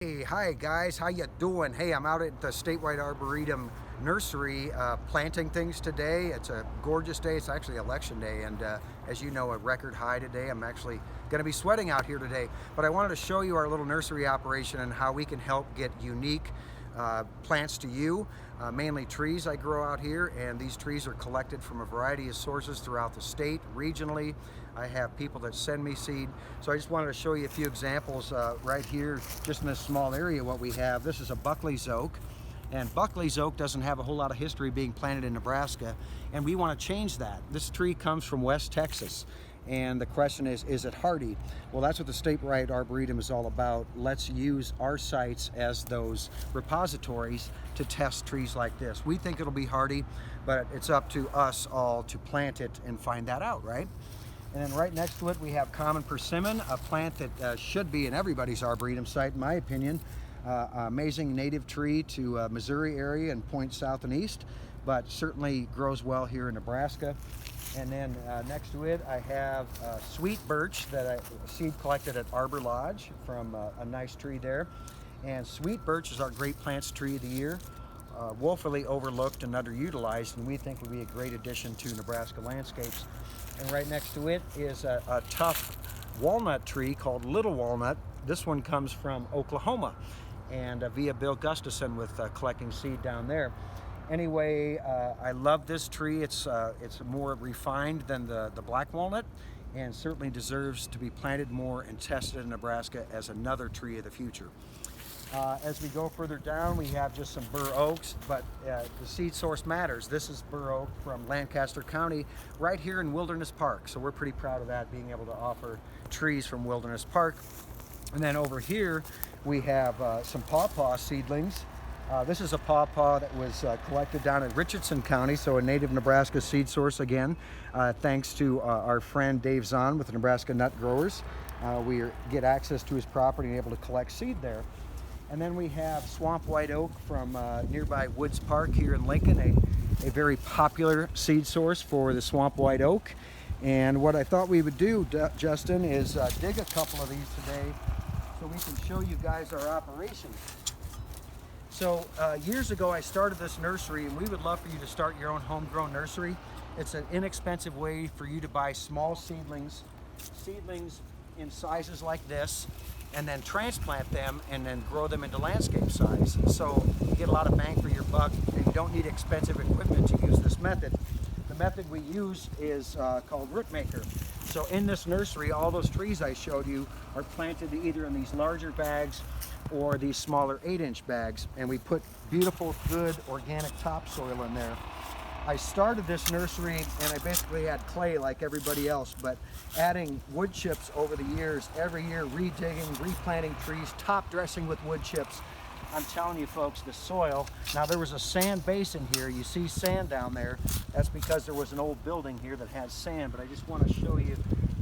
Hey, hi guys, how you doing? Hey, I'm out at the Statewide Arboretum nursery planting things today. It's a gorgeous day. It's actually election day, and as you know, a record high today. I'm actually going to be sweating out here today, but I wanted to show you our little nursery operation and how we can help get unique plants to you. Mainly trees I grow out here, and these trees are collected from a variety of sources throughout the state, regionally. I have people that send me seed, so I just wanted to show you a few examples right here, just in this small area. What we have, this is a Buckley's oak, and Buckley's oak doesn't have a whole lot of history being planted in Nebraska, and we want to change that. This tree comes from West Texas, and the question is it hardy? Well, that's what the Statewide Arboretum is all about. Let's use our sites as those repositories to test trees like this. We think it'll be hardy, but it's up to us all to plant it and find that out, right? And then right next to it, we have common persimmon, a plant that should be in everybody's arboretum site, in my opinion. Amazing native tree to Missouri area and points south and east, but certainly grows well here in Nebraska. And then next to it, I have sweet birch that I seed collected at Arbor Lodge from a nice tree there. And sweet birch is our great plants tree of the year. Woefully overlooked and underutilized, and we think would be a great addition to Nebraska landscapes. And right next to it is a tough walnut tree called Little Walnut. This one comes from Oklahoma, and via Bill Gustafson with collecting seed down there. Anyway, I love this tree. It's more refined than the black walnut, and certainly deserves to be planted more and tested in Nebraska as another tree of the future. As we go further down, we have just some bur oaks, but the seed source matters. This is bur oak from Lancaster County, right here in Wilderness Park. So we're pretty proud of that, being able to offer trees from Wilderness Park. And then over here, we have some pawpaw seedlings. This is a pawpaw that was collected down in Richardson County, so a native Nebraska seed source again, thanks to our friend Dave Zahn with the Nebraska Nut Growers. We get access to his property and able to collect seed there. And then we have swamp white oak from nearby Woods Park here in Lincoln, a very popular seed source for the swamp white oak. And what I thought we would do, Justin, is dig a couple of these today so we can show you guys our operation. So years ago I started this nursery, and we would love for you to start your own homegrown nursery. It's an inexpensive way for you to buy small seedlings in sizes like this, and then transplant them and then grow them into landscape size. So you get a lot of bang for your buck, and you don't need expensive equipment to use this method. The method we use is called root maker. So in this nursery, all those trees I showed you are planted either in these larger bags or these smaller 8-inch bags, and we put beautiful, good organic topsoil in there. I started this nursery and I basically had clay like everybody else, but adding wood chips over the years, every year redigging, replanting trees, top dressing with wood chips. I'm telling you folks, the soil, now there was a sand basin here. You see sand down there. That's because there was an old building here that had sand, but I just want to show you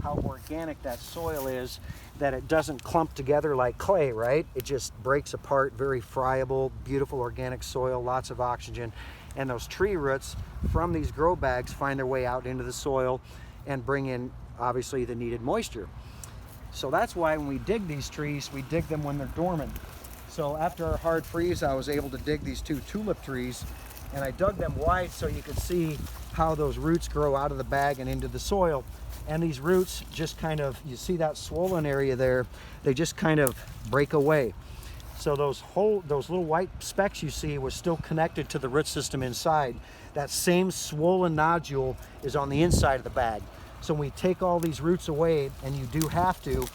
how organic that soil is, that it doesn't clump together like clay, right? It just breaks apart, very friable, beautiful organic soil, lots of oxygen. And those tree roots from these grow bags find their way out into the soil and bring in, obviously, the needed moisture. So that's why when we dig these trees, we dig them when they're dormant. So after our hard freeze, I was able to dig these 2 tulip trees, and I dug them wide so you could see how those roots grow out of the bag and into the soil. And these roots just kind of, you see that swollen area there, they just kind of break away. So those little white specks you see was still connected to the root system inside. That same swollen nodule is on the inside of the bag. So when we take all these roots away, and you do have to,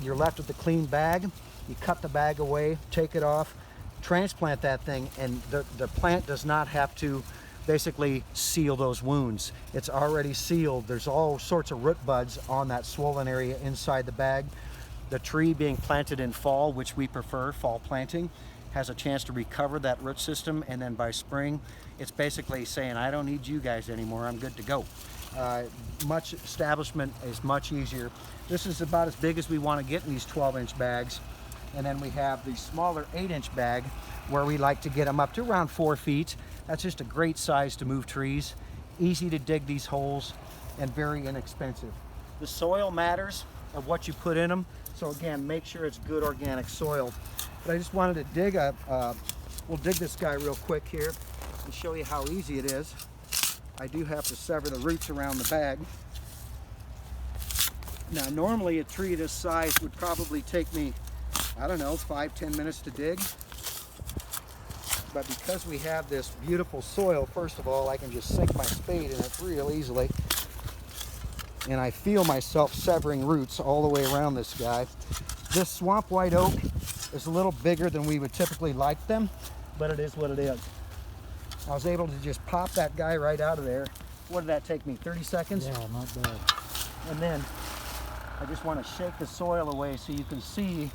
you're left with the clean bag. You cut the bag away, take it off, transplant that thing, and the plant does not have to basically seal those wounds. It's already sealed. There's all sorts of root buds on that swollen area inside the bag. The tree being planted in fall, which we prefer, fall planting, has a chance to recover that root system, and then by spring, it's basically saying, I don't need you guys anymore, I'm good to go. Much establishment is much easier. This is about as big as we want to get in these 12-inch bags. And then we have the smaller 8-inch bag where we like to get them up to around 4 feet. That's just a great size to move trees. Easy to dig these holes and very inexpensive. The soil matters of what you put in them. So again, make sure it's good organic soil. But I just wanted to dig we'll dig this guy real quick here and show you how easy it is. I do have to sever the roots around the bag. Now normally a tree this size would probably take me, I don't know, 5-10 minutes to dig. But because we have this beautiful soil, first of all, I can just sink my spade in it real easily. And I feel myself severing roots all the way around this guy. This swamp white oak is a little bigger than we would typically like them, but it is what it is. I was able to just pop that guy right out of there. What did that take me, 30 seconds? Yeah, not bad. And then I just want to shake the soil away so you can see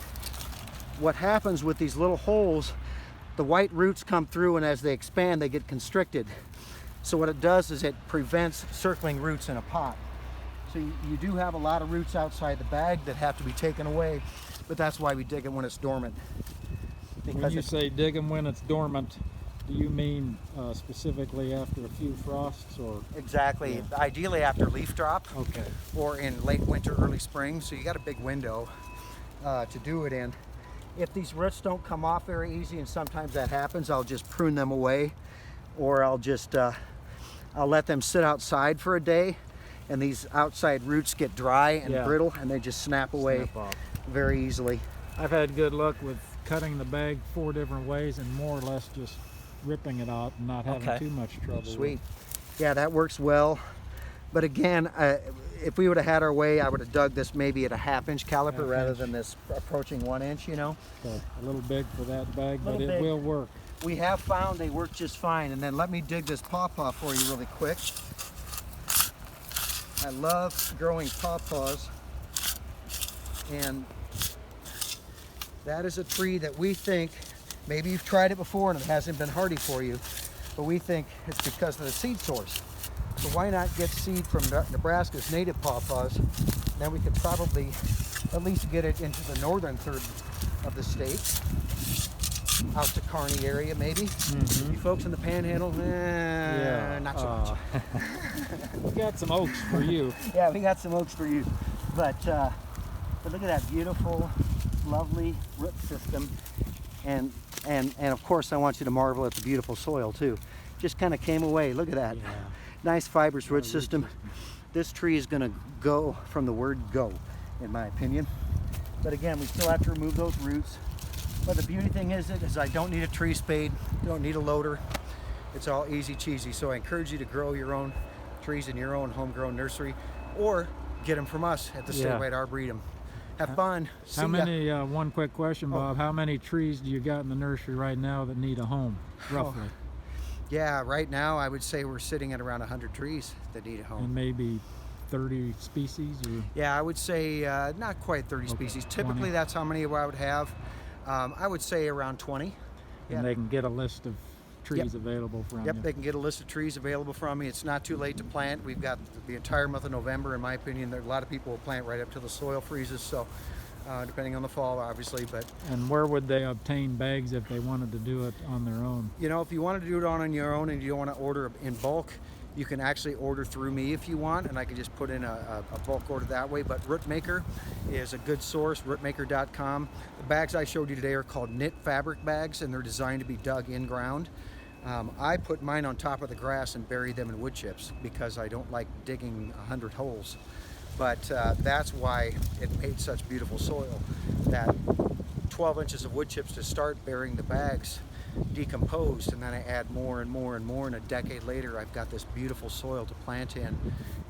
what happens with these little holes. The white roots come through, and as they expand, they get constricted. So what it does is it prevents circling roots in a pot. So you do have a lot of roots outside the bag that have to be taken away, but that's why we dig it when it's dormant. When you say dig them when it's dormant, do you mean specifically after a few frosts, or? Exactly. Yeah. Ideally after leaf drop. Okay. Or in late winter, early spring. So you got a big window to do it in. If these roots don't come off very easy, and sometimes that happens, I'll just prune them away, or I'll just I'll let them sit outside for a day, and these outside roots get dry and brittle, and they just snap away very easily. I've had good luck with cutting the bag 4 different ways and more or less just ripping it out and not having too much trouble. Sweet. Yeah, that works well. But again, if we would have had our way, I would have dug this maybe at a 1/2-inch caliper rather than this approaching 1 inch, you know. So a little big for that bag, but it will work. We have found they work just fine. And then let me dig this pawpaw for you really quick. I love growing pawpaws, and that is a tree that we think, maybe you've tried it before and it hasn't been hardy for you, but we think it's because of the seed source. So why not get seed from Nebraska's native pawpaws? Then we could probably at least get it into the northern third of the state, out to Kearney area maybe. Mm-hmm. You folks in the Panhandle, not so much. We got some oaks for you. Yeah, we got some oaks for you. But look at that beautiful, lovely root system. And of course, I want you to marvel at the beautiful soil too. Just kind of came away. Look at that. Yeah. Nice fibrous root system. This tree is going to go from the word go, in my opinion. But again, we still have to remove those roots. But the beauty thing is I don't need a tree spade, don't need a loader. It's all easy cheesy. So I encourage you to grow your own trees in your own homegrown nursery, or get them from us at the Statewide Arboretum. Have fun. How many, one quick question, Bob, how many trees do you got in the nursery right now that need a home, roughly? Yeah, right now I would say we're sitting at around 100 trees that need a home. And maybe 30 species? Or? Yeah, I would say not quite 30 species. Typically 20. That's how many I would have. I would say around 20. And they can get a list of trees available from you. Yep, they can get a list of trees available from me. It's not too late to plant. We've got the entire month of November, in my opinion. A lot of people will plant right up till the soil freezes, so depending on the fall, obviously. But and where would they obtain bags if they wanted to do it on their own? You know, if you wanted to do it on your own and you don't want to order in bulk, you can actually order through me if you want, and I can just put in a bulk order that way. But Rootmaker is a good source, rootmaker.com. The bags I showed you today are called knit fabric bags, and they're designed to be dug in ground. I put mine on top of the grass and bury them in wood chips because I don't like digging 100 holes. But that's why it made such beautiful soil. That 12 inches of wood chips to start, burying the bags, decomposed, and then I add more and more and more, and a decade later I've got this beautiful soil to plant in,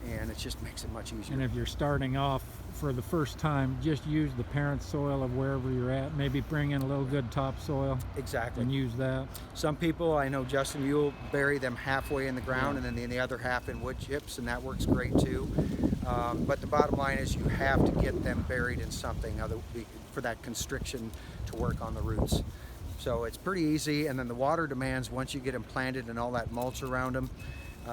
and it just makes it much easier. And if you're starting off for the first time, just use the parent soil of wherever you're at. Maybe bring in a little good topsoil. Exactly. And use that. Some people, I know Justin, you'll bury them halfway in the ground and then the other half in wood chips, and that works great too. But the bottom line is you have to get them buried in something for that constriction to work on the roots. So it's pretty easy, and then the water demands, once you get them planted and all that mulch around them,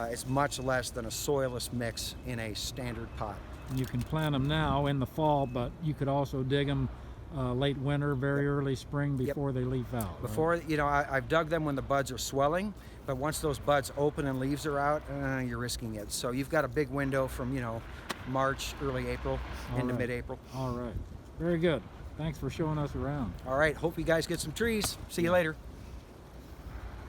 is much less than a soilless mix in a standard pot. You can plant them now in the fall, but you could also dig them late winter, very early spring before they leaf out. Before, you know, I've dug them when the buds are swelling, but once those buds open and leaves are out, you're risking it. So you've got a big window from, you know, March, early April into mid-April. All right. Very good. Thanks for showing us around. All right, hope you guys get some trees. See you later.